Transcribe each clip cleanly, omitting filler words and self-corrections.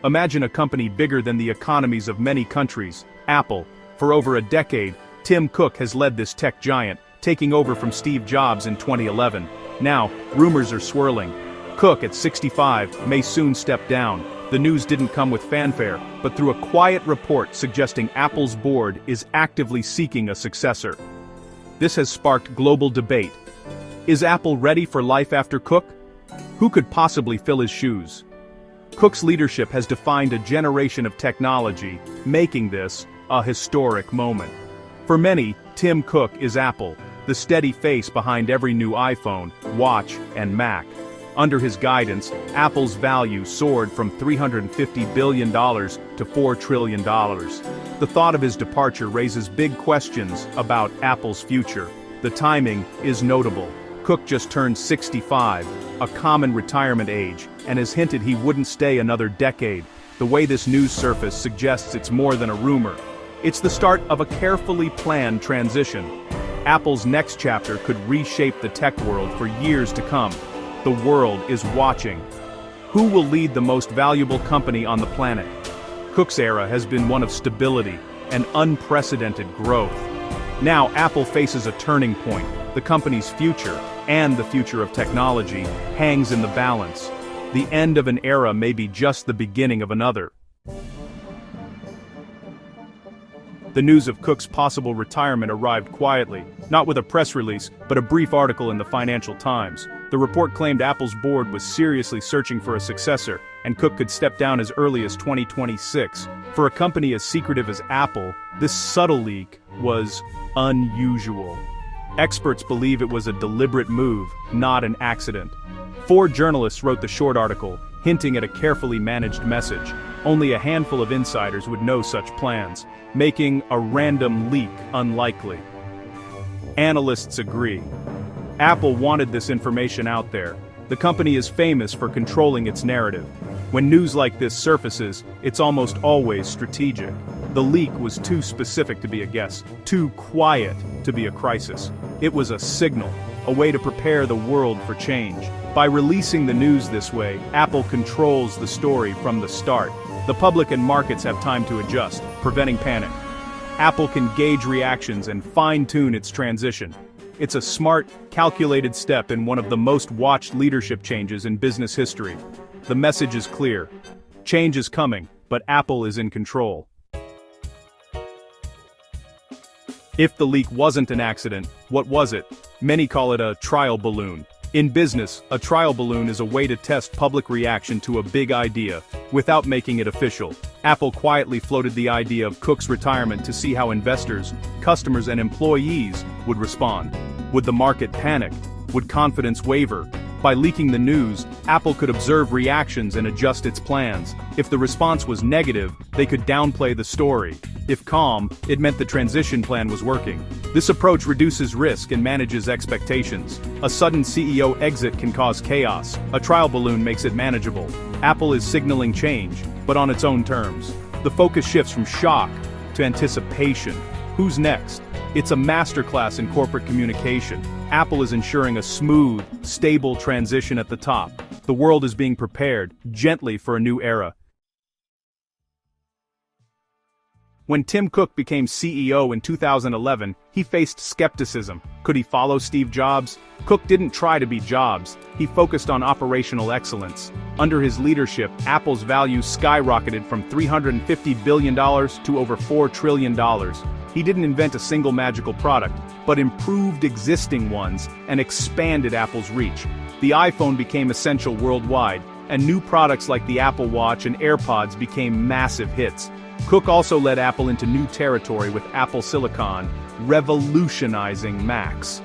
Imagine a company bigger than the economies of many countries, Apple. For over a decade, Tim Cook has led this tech giant, taking over from Steve Jobs in 2011. Now, rumors are swirling. Cook, at 65, may soon step down. The news didn't come with fanfare, but through a quiet report suggesting Apple's board is actively seeking a successor. This has sparked global debate. Is Apple ready for life after Cook? Who could possibly fill his shoes? Cook's leadership has defined a generation of technology, making this a historic moment. For many, Tim Cook is Apple, the steady face behind every new iPhone, watch, and Mac. Under his guidance, Apple's value soared from $350 billion to $4 trillion. The thought of his departure raises big questions about Apple's future. The timing is notable. Cook just turned 65, a common retirement age, and has hinted he wouldn't stay another decade. The way this news surfaced suggests it's more than a rumor. It's the start of a carefully planned transition. Apple's next chapter could reshape the tech world for years to come. The world is watching. Who will lead the most valuable company on the planet? Cook's era has been one of stability and unprecedented growth. Now Apple faces a turning point. The company's future, and the future of technology, hangs in the balance. The end of an era may be just the beginning of another. The news of Cook's possible retirement arrived quietly, not with a press release, but a brief article in the Financial Times. The report claimed Apple's board was seriously searching for a successor, and Cook could step down as early as 2026. For a company as secretive as Apple, this subtle leak was unusual. Experts believe it was a deliberate move, not an accident. 4 journalists wrote the short article, hinting at a carefully managed message. Only a handful of insiders would know such plans, making a random leak unlikely. Analysts agree. Apple wanted this information out there. The company is famous for controlling its narrative. When news like this surfaces, it's almost always strategic. The leak was too specific to be a guess, too quiet to be a crisis. It was a signal, a way to prepare the world for change. By releasing the news this way, Apple controls the story from the start. The public and markets have time to adjust, preventing panic. Apple can gauge reactions and fine-tune its transition. It's a smart, calculated step in one of the most watched leadership changes in business history. The message is clear. Change is coming, but Apple is in control. If the leak wasn't an accident, what was it? Many call it a trial balloon. In business, a trial balloon is a way to test public reaction to a big idea, without making it official. Apple quietly floated the idea of Cook's retirement to see how investors, customers, and employees would respond. Would the market panic? Would confidence waver? By leaking the news, Apple could observe reactions and adjust its plans. If the response was negative, they could downplay the story. If calm, it meant the transition plan was working. This approach reduces risk and manages expectations. A sudden CEO exit can cause chaos. A trial balloon makes it manageable. Apple is signaling change, but on its own terms. The focus shifts from shock to anticipation. Who's next? It's a masterclass in corporate communication. Apple is ensuring a smooth, stable transition at the top. The world is being prepared, gently, for a new era. When Tim Cook became CEO in 2011, he faced skepticism. Could he follow Steve Jobs? Cook didn't try to be Jobs. He focused on operational excellence. Under his leadership, Apple's value skyrocketed from $350 billion to over $4 trillion. He didn't invent a single magical product, but improved existing ones and expanded Apple's reach. The iPhone became essential worldwide, and new products like the Apple Watch and AirPods became massive hits. Cook also led Apple into new territory with Apple Silicon, revolutionizing Macs.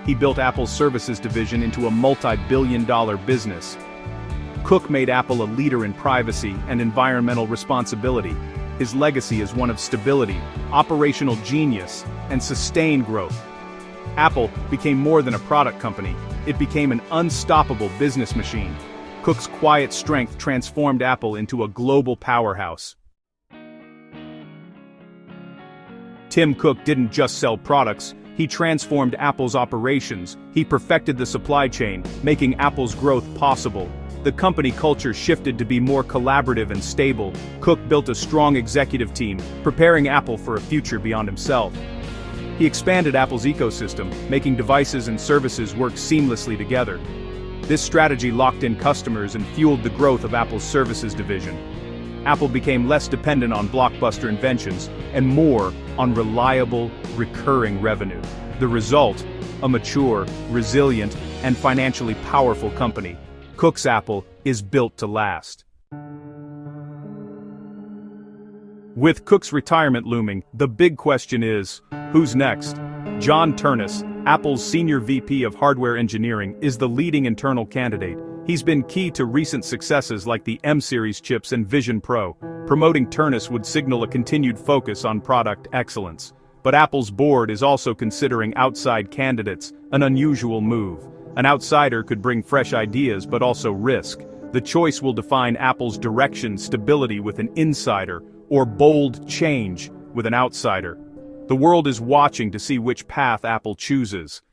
He built Apple's services division into a multi-billion-dollar business. Cook made Apple a leader in privacy and environmental responsibility. His legacy is one of stability, operational genius, and sustained growth. Apple became more than a product company. It became an unstoppable business machine. Cook's quiet strength transformed Apple into a global powerhouse. Tim Cook didn't just sell products, he transformed Apple's operations. He perfected the supply chain, making Apple's growth possible. the company culture shifted to be more collaborative and stable. Cook built a strong executive team, preparing Apple for a future beyond himself. He expanded Apple's ecosystem, making devices and services work seamlessly together. This strategy locked in customers and fueled the growth of Apple's services division. Apple became less dependent on blockbuster inventions and more on reliable, recurring revenue. The result, a mature, resilient, and financially powerful company. Cook's Apple is built to last. With Cook's retirement looming, the big question is, who's next? John Ternus, Apple's senior VP of hardware engineering, is the leading internal candidate. He's been key to recent successes like the M-series chips and Vision Pro. Promoting Ternus would signal a continued focus on product excellence. But Apple's board is also considering outside candidates, an unusual move. An outsider could bring fresh ideas but also risk. The choice will define Apple's direction, stability with an insider, or bold change with an outsider. The world is watching to see which path Apple chooses.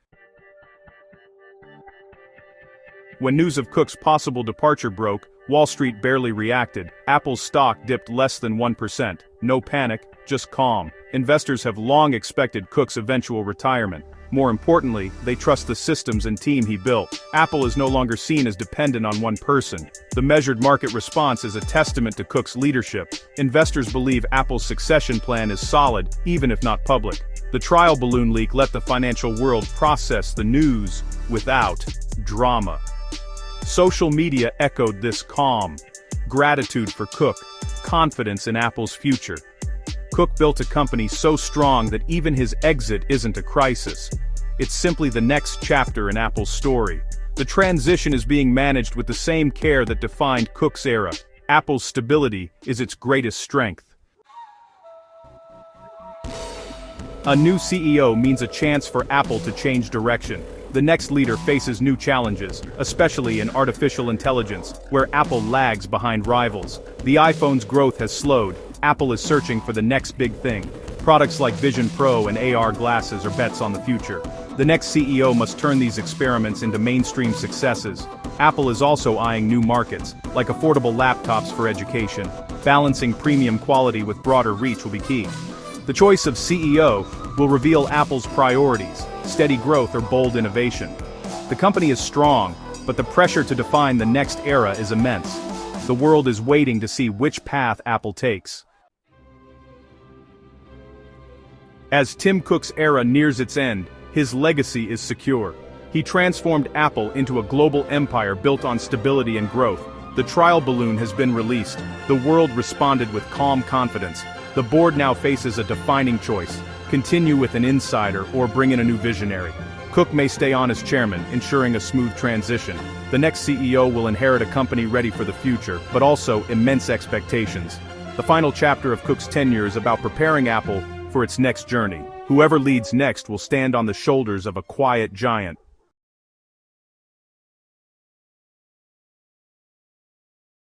When news of Cook's possible departure broke, Wall Street barely reacted. Apple's stock dipped less than 1%. No panic, just calm. Investors have long expected Cook's eventual retirement. More importantly, they trust the systems and team he built. Apple is no longer seen as dependent on one person. The measured market response is a testament to Cook's leadership. Investors believe Apple's succession plan is solid, even if not public. The trial balloon leak let the financial world process the news without drama. Social media echoed this calm. Gratitude for Cook, confidence in Apple's future. Cook built a company so strong that even his exit isn't a crisis. It's simply the next chapter in Apple's story. The transition is being managed with the same care that defined Cook's era. Apple's stability is its greatest strength. A new CEO means a chance for Apple to change direction. The next leader faces new challenges, especially in artificial intelligence, where Apple lags behind rivals. The iPhone's growth has slowed. Apple is searching for the next big thing. Products like Vision Pro and AR glasses are bets on the future. The next CEO must turn these experiments into mainstream successes. Apple is also eyeing new markets, like affordable laptops for education. Balancing premium quality with broader reach will be key. The choice of CEO will reveal Apple's priorities, steady growth or bold innovation. The company is strong, but the pressure to define the next era is immense. The world is waiting to see which path Apple takes. As Tim Cook's era nears its end, his legacy is secure. He transformed Apple into a global empire built on stability and growth. The trial balloon has been released. The world responded with calm confidence. The board now faces a defining choice: continue with an insider or bring in a new visionary. Cook may stay on as chairman, ensuring a smooth transition. The next CEO will inherit a company ready for the future, but also immense expectations. The final chapter of Cook's tenure is about preparing Apple for its next journey. Whoever leads next will stand on the shoulders of a quiet giant.